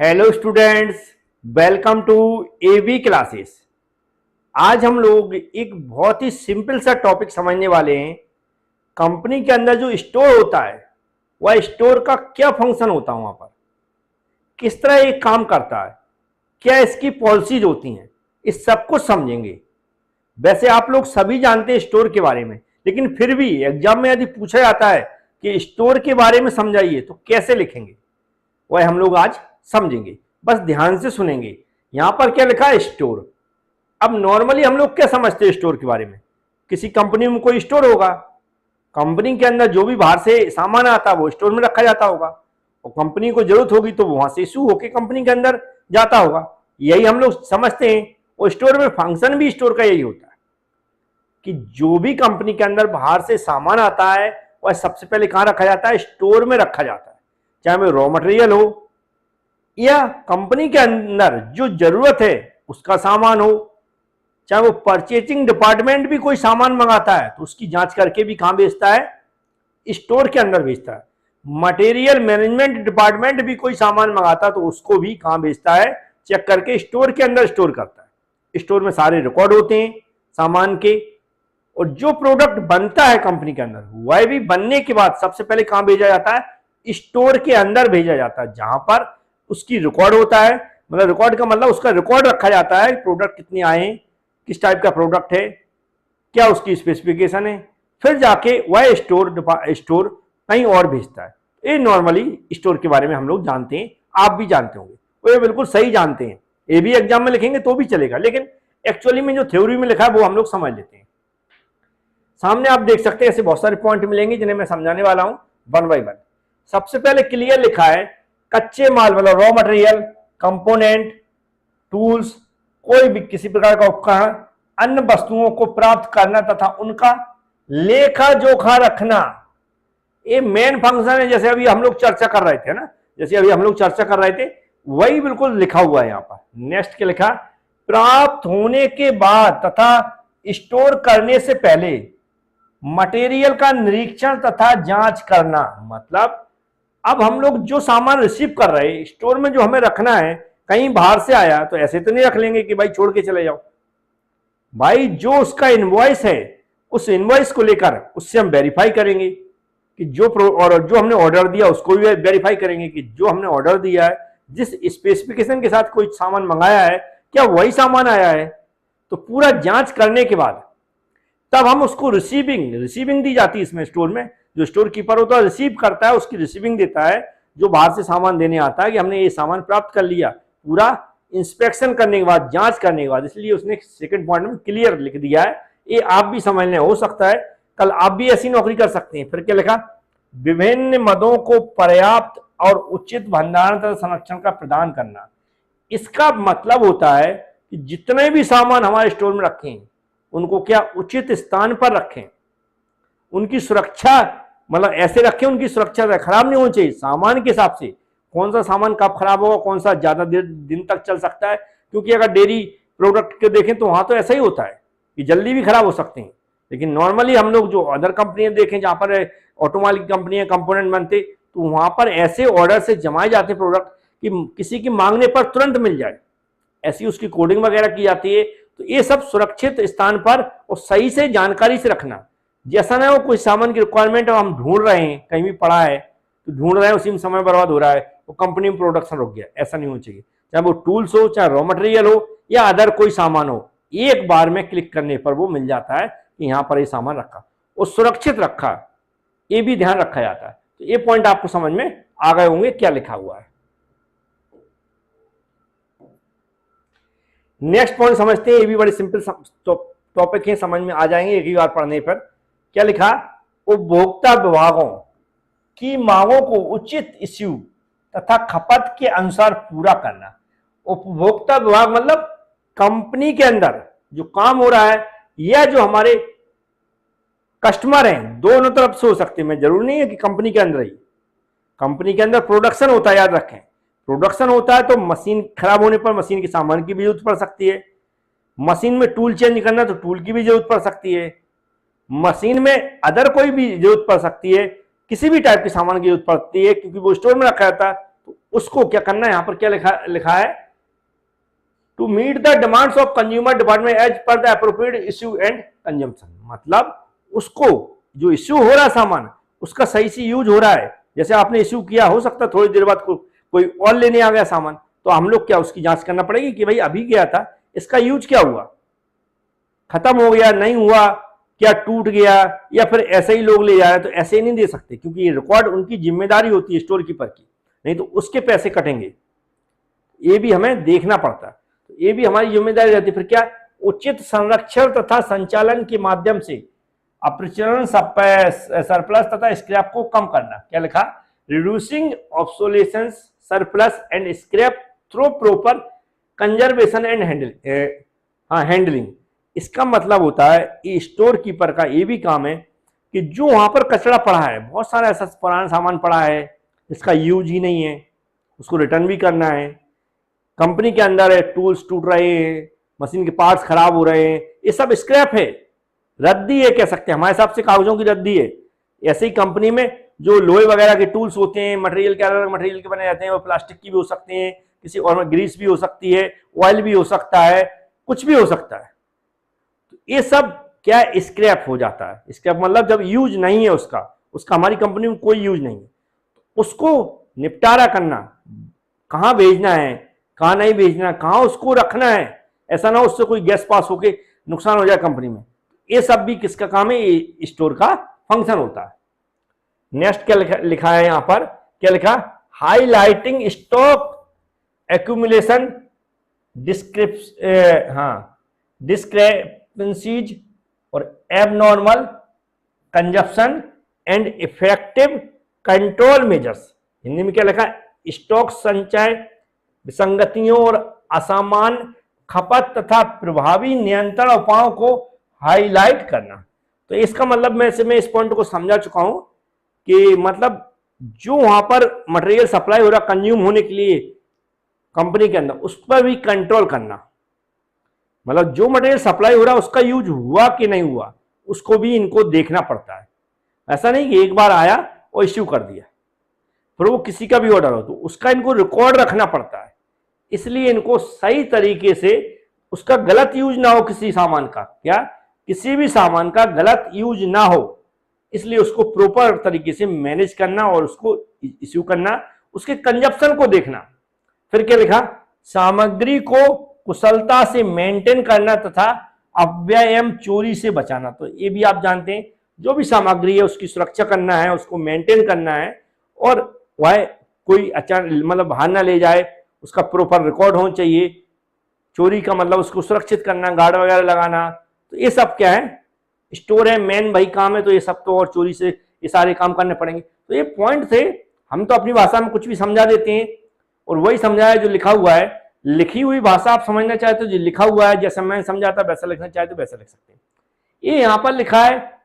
Hello students, welcome to AV classes. आज हम लोग एक बहुत ही सिंपल सा टॉपिक समझने वाले हैं। कंपनी के अंदर जो स्टोर होता है वह स्टोर का क्या फंक्शन होता है, वहां पर किस तरह ये काम करता है, क्या इसकी पॉलिसीज होती हैं, इस सब कुछ समझेंगे। वैसे आप लोग सभी जानते हैं स्टोर के बारे में, लेकिन फिर भी एग्जाम में यदि पूछा जाता है कि स्टोर के बारे में समझाइए तो कैसे लिखेंगे, वह हम लोग आज समझेंगे। बस ध्यान से सुनेंगे। यहां पर क्या लिखा है, स्टोर। अब नॉर्मली हम लोग क्या समझते हैं स्टोर के बारे में? किसी कंपनी में कोई स्टोर होगा, कंपनी के अंदर जो भी बाहर से सामान आता है वो स्टोर में रखा जाता होगा, और कंपनी को जरूरत होगी तो वहां से इशू होकर कंपनी के अंदर जाता होगा। यही हम लोग समझते हैं। और स्टोर में फंक्शन भी स्टोर का यही होता है कि जो भी कंपनी के अंदर बाहर से सामान आता है वह सबसे पहले कहां रखा जाता है, स्टोर में रखा जाता है। चाहे वो रॉ मटेरियल हो या कंपनी के अंदर जो जरूरत है उसका सामान हो, चाहे वो परचेजिंग डिपार्टमेंट भी कोई सामान मंगाता है तो उसकी जांच करके भी कहां भेजता है, स्टोर के अंदर भेजता है। मटेरियल मैनेजमेंट डिपार्टमेंट भी कोई सामान मंगाता है तो उसको भी कहां भेजता है, चेक करके स्टोर के अंदर स्टोर करता है। स्टोर में सारे रिकॉर्ड होते हैं सामान के, और जो प्रोडक्ट बनता है कंपनी के अंदर वह भी बनने के बाद सबसे पहले कहां भेजा जाता है, स्टोर के अंदर भेजा जाता है, जहां पर उसकी रिकॉर्ड होता है। मतलब रिकॉर्ड का मतलब उसका रिकॉर्ड रखा जाता है, प्रोडक्ट कितने आए हैं, किस टाइप का प्रोडक्ट है, क्या उसकी स्पेसिफिकेशन है। फिर जाके वह स्टोर कहीं और भेजता है। ये नॉर्मली स्टोर के बारे में हम लोग जानते हैं, आप भी जानते होंगे, वो ये बिल्कुल सही जानते हैं। ये भी एग्जाम में लिखेंगे तो भी चलेगा, लेकिन एक्चुअली में जो थ्योरी में लिखा है वो हम लोग समझ लेते हैं। सामने आप देख सकते हैं ऐसे बहुत सारे पॉइंट मिलेंगे जिन्हें मैं समझाने वाला हूं वन बाय वन। सबसे पहले क्लियर लिखा है, कच्चे माल मतलब रॉ मटेरियल, कंपोनेंट, टूल्स, कोई भी किसी प्रकार का उपकरण, अन्य वस्तुओं को प्राप्त करना तथा उनका लेखा जोखा रखना, ये मेन फंक्शन है। जैसे अभी हम लोग चर्चा कर रहे थे ना, जैसे अभी हम लोग चर्चा कर रहे थे वही बिल्कुल लिखा हुआ है यहां पर। नेक्स्ट क्या लिखा, प्राप्त होने के बाद तथा स्टोर करने से पहले मटेरियल का निरीक्षण तथा जांच करना। मतलब अब हम लोग जो सामान रिसीव कर रहे हैं स्टोर में, जो हमें रखना है, कहीं बाहर से आया तो ऐसे तो नहीं रख लेंगे कि भाई छोड़ के चले जाओ। भाई जो उसका इनवॉइस है उस इनवॉइस को लेकर उससे हम वेरीफाई करेंगे कि और जो हमने ऑर्डर दिया उसको भी वेरीफाई करेंगे कि जो हमने ऑर्डर दिया है, जिस स्पेसिफिकेशन के साथ कोई सामान मंगाया है, क्या वही सामान आया है। तो पूरा जांच करने के बाद तब हम उसको रिसीविंग दी जाती है इसमें। स्टोर में जो स्टोर कीपर होता है रिसीव करता है, उसकी रिसीविंग देता है जो बाहर से सामान देने आता है कि हमने ये सामान प्राप्त कर लिया, पूरा इंस्पेक्शन करने के बाद, जांच करने के बाद। इसलिए उसने सेकंड पॉइंट में क्लियर लिख दिया है। ये आप भी समझ लें, हो सकता है कल आप भी ऐसी नौकरी कर सकते हैं। फिर क्या लिखा, विभिन्न मदों को पर्याप्त और उचित भंडारण तथा संरक्षण का प्रदान करना। इसका मतलब होता है कि जितने भी सामान हमारे स्टोर में रखे हैं उनको क्या उचित स्थान पर रखें, उनकी सुरक्षा मतलब ऐसे रखें उनकी सुरक्षा खराब नहीं होनी चाहिए। सामान के हिसाब से कौन सा सामान कब खराब होगा, कौन सा ज्यादा दिन तक चल सकता है, क्योंकि अगर डेयरी प्रोडक्ट के देखें तो वहां तो ऐसा ही होता है कि जल्दी भी खराब हो सकते हैं। लेकिन नॉर्मली हम लोग जो अदर कंपनियां देखें जहां पर ऑटोमोबाइल की कंपनियां कंपोनेंट बनते, तो वहां पर ऐसे ऑर्डर से जमाए जाते प्रोडक्ट कि किसी की मांगने पर तुरंत मिल जाए, ऐसी उसकी कोडिंग वगैरह की जाती है। तो ये सब सुरक्षित स्थान पर और सही से जानकारी से रखना। जैसा ना हो कोई सामान की रिक्वायरमेंट हम ढूंढ रहे हैं, कहीं भी पड़ा है तो ढूंढ रहे हैं, उसी में समय बर्बाद हो रहा है, वो कंपनी में प्रोडक्शन रुक गया, ऐसा नहीं होना चाहिए। चाहे वो टूल्स हो, चाहे रॉ मटेरियल हो, या अदर कोई सामान हो, एक बार में क्लिक करने पर वो मिल जाता है कि यहाँ पर ये सामान रखा और सुरक्षित रखा, ये भी ध्यान रखा जाता है। तो ये पॉइंट आपको समझ में आ गए होंगे क्या लिखा हुआ है। नेक्स्ट पॉइंट समझते हैं, ये भी बड़ी सिंपल टॉपिक है, समझ में आ जाएंगे एक ही बार पढ़ने पर। क्या लिखा, उपभोक्ता विभागों की मांगों को उचित इश्यू तथा खपत के अनुसार पूरा करना। उपभोक्ता विभाग मतलब कंपनी के अंदर जो काम हो रहा है या जो हमारे कस्टमर हैं, दोनों तरफ से हो सकते हैं। जरूरी नहीं है कि कंपनी के अंदर ही, कंपनी के अंदर प्रोडक्शन होता है, याद रखें प्रोडक्शन होता है तो मशीन खराब होने पर मशीन के सामान की भी जरूरत पड़ सकती है, मशीन में टूल चेंज करना तो टूल की भी जरूरत पड़ सकती है, मशीन में अदर कोई भी जरूरत पड़ सकती है, किसी भी टाइप के सामान की जरूरत पड़ती है, क्योंकि वो स्टोर में रखा जाता है। तो उसको क्या करना है, यहां पर क्या लिखा लिखा है, to meet the demands of consumer department as per the appropriate issue and consumption. मतलब उसको जो इश्यू हो रहा है सामान, उसका सही से यूज हो रहा है। जैसे आपने इश्यू किया, हो सकता है थोड़ी देर बाद कोई और लेने आ गया सामान, तो हम लोग क्या उसकी जांच करना पड़ेगी कि भाई अभी गया था, इसका यूज क्या हुआ, खत्म हो गया, नहीं हुआ, क्या टूट गया, या फिर ऐसे ही लोग ले जा रहे हैं, तो ऐसे ही नहीं दे सकते, क्योंकि ये रिकॉर्ड उनकी जिम्मेदारी होती है स्टोर कीपर की, नहीं तो उसके पैसे कटेंगे। ये भी हमें देखना पड़ता है, तो ये भी हमारी जिम्मेदारी रहती है। फिर क्या, उचित संरक्षण तथा संचालन के माध्यम से अप्रचलन, सरप्लस तथा स्क्रैप को कम करना। क्या लिखा, reducing obsolescence, surplus and scrap through proper conservation and handling. इसका मतलब होता है ये स्टोर कीपर का ये भी काम है कि जो वहां पर कचरा पड़ा है, बहुत सारा ऐसा पुराना सामान पड़ा है जिसका यूज ही नहीं है, उसको रिटर्न भी करना है। कंपनी के अंदर है, टूल्स टूट रहे हैं, मशीन के पार्ट्स खराब हो रहे हैं, ये सब स्क्रैप है, रद्दी है, कह सकते हैं हमारे हिसाब से कागजों की रद्दी है। ऐसे ही कंपनी में जो लोहे वगैरह के टूल्स होते हैं, मटेरियल के अलग अलग मटेरियल के बने जाते हैं, वो प्लास्टिक की भी हो सकते हैं, किसी और में ग्रीस भी हो सकती है, ऑयल भी हो सकता है, कुछ भी हो सकता है। तो ये सब क्या स्क्रैप हो जाता है। स्क्रैप मतलब जब यूज नहीं है उसका हमारी कंपनी में कोई यूज नहीं है, तो उसको निपटारा करना, कहाँ भेजना है, कहाँ नहीं भेजना, कहाँ उसको रखना है, ऐसा ना उससे कोई गैस पास होके नुकसान हो जाए कंपनी में। ये सब भी किसका काम है, ये स्टोर का फंक्शन होता है। नेक्स्ट क्या लिखा है यहां पर, क्या लिखा, हाईलाइटिंग स्टॉक एक्यूमुलेशन, डिस्क्रेपेंसीज और abnormal consumption and effective control measures. Hindi में क्या लिखा, स्टॉक संचय, विसंगतियों और असामान्य खपत तथा प्रभावी नियंत्रण उपायों को हाईलाइट करना। तो इसका मतलब मैं इस पॉइंट को समझा चुका हूं कि मतलब जो वहां पर मटेरियल सप्लाई हो रहा कंज्यूम होने के लिए कंपनी के अंदर, उस पर भी कंट्रोल करना। मतलब जो मटेरियल सप्लाई हो रहा है उसका यूज हुआ कि नहीं हुआ, उसको भी इनको देखना पड़ता है। ऐसा नहीं कि एक बार आया और इश्यू कर दिया, फिर वो किसी का भी ऑर्डर हो तो उसका इनको रिकॉर्ड रखना पड़ता है। इसलिए इनको सही तरीके से उसका गलत यूज ना हो, किसी सामान का, क्या किसी भी सामान का गलत यूज ना हो, इसलिए उसको प्रॉपर तरीके से मैनेज करना और उसको इश्यू करना, उसके कंजप्शन को देखना। फिर क्या लिखा, सामग्री को कुशलता से मेंटेन करना तथा अपव्यय एवं चोरी से बचाना। तो ये भी आप जानते हैं, जो भी सामग्री है उसकी सुरक्षा करना है, उसको मेंटेन करना है, और वह कोई अचानक मतलब बाहर ना ले जाए, उसका प्रॉपर रिकॉर्ड होना चाहिए। चोरी का मतलब उसको सुरक्षित करना, गार्ड वगैरह लगाना, तो ये सब क्या है, स्टोर है, मेन भाई काम है, तो ये सब तो और चोरी से ये सारे काम करने पड़ेंगे। तो ये पॉइंट थे, हम तो अपनी भाषा में कुछ भी समझा देते हैं और वही समझाया जो लिखा हुआ है। लिखी हुई भाषा आप समझना चाहते हो, जो लिखा हुआ है जैसा मैं समझाता वैसा लिखना चाहते हो वैसा लिख सकते हैं। ये यहाँ पर लिखा है,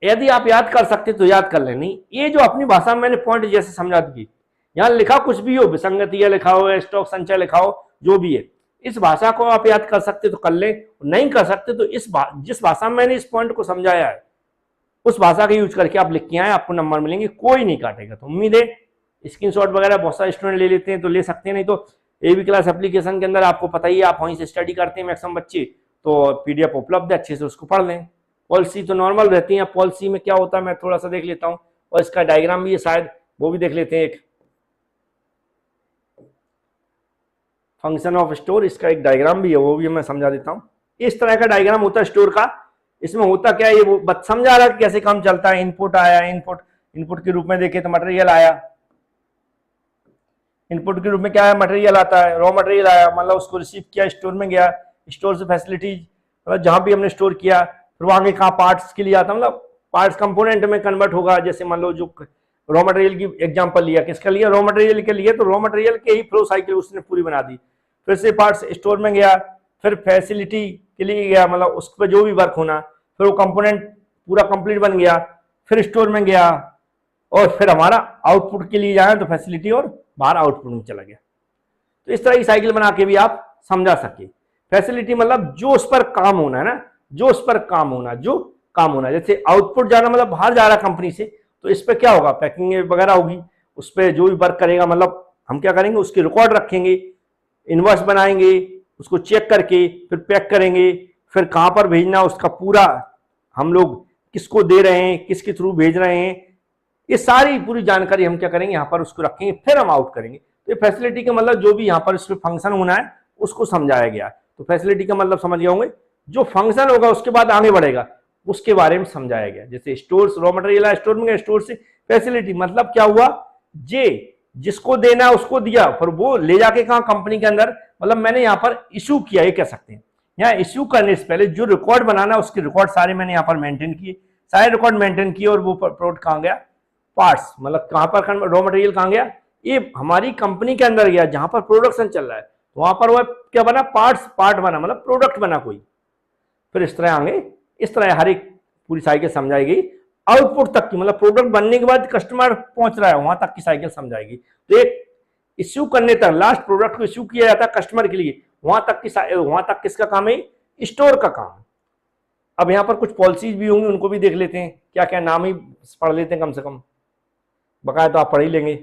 यदि आप याद कर सकते तो याद कर लें, नहीं ये जो अपनी भाषा में मैंने पॉइंट जैसे समझा दी, यहाँ लिखा कुछ भी हो, विसंगतियां लिखा हो, स्टॉक संचय लिखा हो, जो भी है, इस भाषा को आप याद कर सकते तो कर लें, नहीं कर सकते तो जिस भाषा में मैंने इस पॉइंट को समझाया है उस भाषा का यूज करके आप लिख के आए, आपको नंबर मिलेंगे, कोई नहीं काटेगा। तो उम्मीद है स्क्रीनशॉट वगैरह बहुत सारे स्टूडेंट ले लेते हैं तो ले सकते हैं, नहीं तो एवी क्लास एप्लीकेशन के अंदर आपको पता ही है, आप वहीं से स्टडी करते हैं मैक्सिमम बच्चे, तो पीडीएफ उपलब्ध है, अच्छे से उसको पढ़ लें। पॉलिसी तो नॉर्मल रहती है, पॉलिसी में क्या होता है मैं थोड़ा सा देख लेता हूँ, और इसका डायग्राम भी है शायद, वो भी देख लेते हैं। एक फंक्शन ऑफ स्टोर, इसका एक डायग्राम भी है, वो भी मैं समझा देता हूँ। इस तरह का डायग्राम होता है स्टोर का। इसमें होता क्या है, ये वो समझा रहा है कि कैसे काम चलता है। इनपुट आया, इनपुट के रूप में देखे तो मटेरियल आया, इनपुट के रूप में क्या है, मटेरियल आता है, रॉ मटेरियल आया, मतलब उसको रिसीव किया, स्टोर में गया, स्टोर से फैसिलिटीज, मतलब जहां भी हमने स्टोर किया, फिर वहां के कहाँ पार्ट्स के लिए आता, मतलब पार्ट्स कंपोनेंट में कन्वर्ट होगा। जैसे मान लो जो रॉ मटेरियल की एग्जांपल लिया, किसका लिया, रॉ मटेरियल के लिए, तो रॉ मटेरियल के ही फ्लो साइकिल उसने पूरी बना दी। फिर से पार्ट्स स्टोर में गया, फिर फैसिलिटी के लिए गया, मतलब उस पर जो भी वर्क होना, फिर वो कंपोनेंट पूरा कंप्लीट बन गया, फिर स्टोर में गया, और फिर हमारा आउटपुट के लिए जाए तो फैसिलिटी और बाहर आउटपुट में चला गया। तो इस तरह की साइकिल बना के भी आप समझा सके। फैसिलिटी मतलब जो उस पर काम होना है ना, जो उस पर काम होना, जो काम होना, जैसे आउटपुट जाना मतलब बाहर जा रहा कंपनी से, तो इस पर क्या होगा, पैकिंग वगैरह होगी, उस पर जो भी वर्क करेगा, मतलब हम क्या करेंगे, उसकी रिकॉर्ड रखेंगे, इनवॉइस बनाएंगे, उसको चेक करके फिर पैक करेंगे, फिर कहाँ पर भेजना उसका पूरा हम लोग किसको दे रहे हैं, किसके थ्रू भेज रहे हैं, ये सारी पूरी जानकारी हम क्या करेंगे यहाँ पर उसको रखेंगे, फिर हम आउट करेंगे। तो ये फैसिलिटी का मतलब जो भी यहाँ पर इसमें फंक्शन होना है उसको समझाया गया। तो फैसिलिटी का मतलब समझ गए होंगे, जो फंक्शन होगा उसके बाद आगे बढ़ेगा उसके बारे में समझाया गया। जैसे स्टोर्स, रॉ मटेरियल स्टोर में, स्टोर से फैसिलिटी मतलब क्या हुआ, जिसको देना उसको दिया, फिर वो ले जाके कहा कंपनी के अंदर, मतलब मैंने यहाँ पर इशू किया, ये कह सकते हैं। यहाँ इशू करने से पहले जो रिकॉर्ड बनाना उसके रिकॉर्ड सारे मैंने यहाँ पर मेंटेन किए, सारे रिकॉर्ड मेंटेन किए, और वो प्रोडक्ट कहाँ गया, पार्ट्स, मतलब कहाँ पर रॉ मटेरियल कहाँ गया, ये हमारी कंपनी के अंदर गया जहां पर प्रोडक्शन चल रहा है, तो वहां पर वह क्या बना, पार्ट बना, मतलब प्रोडक्ट बना कोई। फिर इस तरह आगे, इस तरह हर एक पूरी साइकिल समझाई गई, आउटपुट तक की, मतलब प्रोडक्ट बनने के बाद कस्टमर पहुंच रहा है वहां तक की साइकिल समझाएगी। तो एक इश्यू करने तक, लास्ट प्रोडक्ट को इश्यू किया जाता है कस्टमर के लिए, वहां तक किसका काम है, स्टोर का काम। अब यहाँ पर कुछ पॉलिसीज भी होंगी, उनको भी देख लेते हैं, क्या क्या नाम ही पढ़ लेते हैं कम से कम, बकाया तो आप पढ़ ही लेंगे।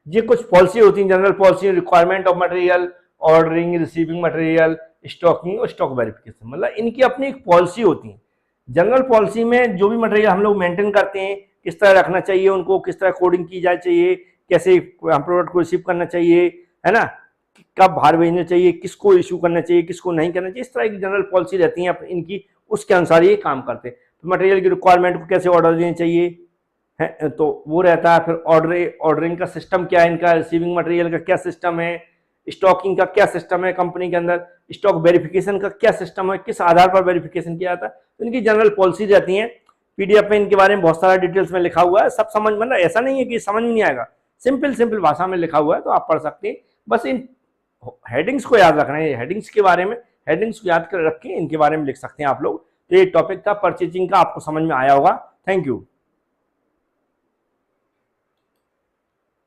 ये कुछ पॉलिसी होती है, general policy, requirement of material, ordering, receiving material, stocking और स्टॉक वेरिफिकेशन, मतलब इनकी अपनी एक पॉलिसी होती है। जनरल पॉलिसी में जो भी मटेरियल हम लोग मेंटेन करते हैं, किस तरह रखना चाहिए उनको, किस तरह कोडिंग की जाए चाहिए, कैसे हम प्रोडक्ट को रिसीव करना चाहिए, है ना, कब बाहर भेजना चाहिए, किसको इशू करना चाहिए, किसको नहीं करना चाहिए, इस तरह की जनरल पॉलिसी रहती है इनकी, उसके अनुसार ये काम करते हैं। तो मटेरियल की रिक्वायरमेंट को कैसे ऑर्डर देना चाहिए है, तो वो रहता है। फिर ऑर्डरिंग का सिस्टम क्या है इनका, रिसीविंग मटेरियल का क्या सिस्टम है, स्टॉकिंग का क्या सिस्टम है कंपनी के अंदर, स्टॉक वेरिफिकेशन का क्या सिस्टम है, किस आधार पर वेरिफिकेशन किया जाता है, तो इनकी जनरल पॉलिसी रहती है। पीडीएफ में इनके बारे में बहुत सारा डिटेल्स में लिखा हुआ है, सब समझ, मतलब ऐसा नहीं है कि समझ में नहीं आएगा, सिंपल भाषा में लिखा हुआ है, तो आप पढ़ सकते हैं। बस इन हेडिंग्स को याद रखना है, हेडिंग्स के बारे में, हेडिंग्स को याद कर रख के इनके बारे में लिख सकते हैं आप लोग। तो ये टॉपिक था परचेजिंग का, आपको समझ में आया होगा। Thank you.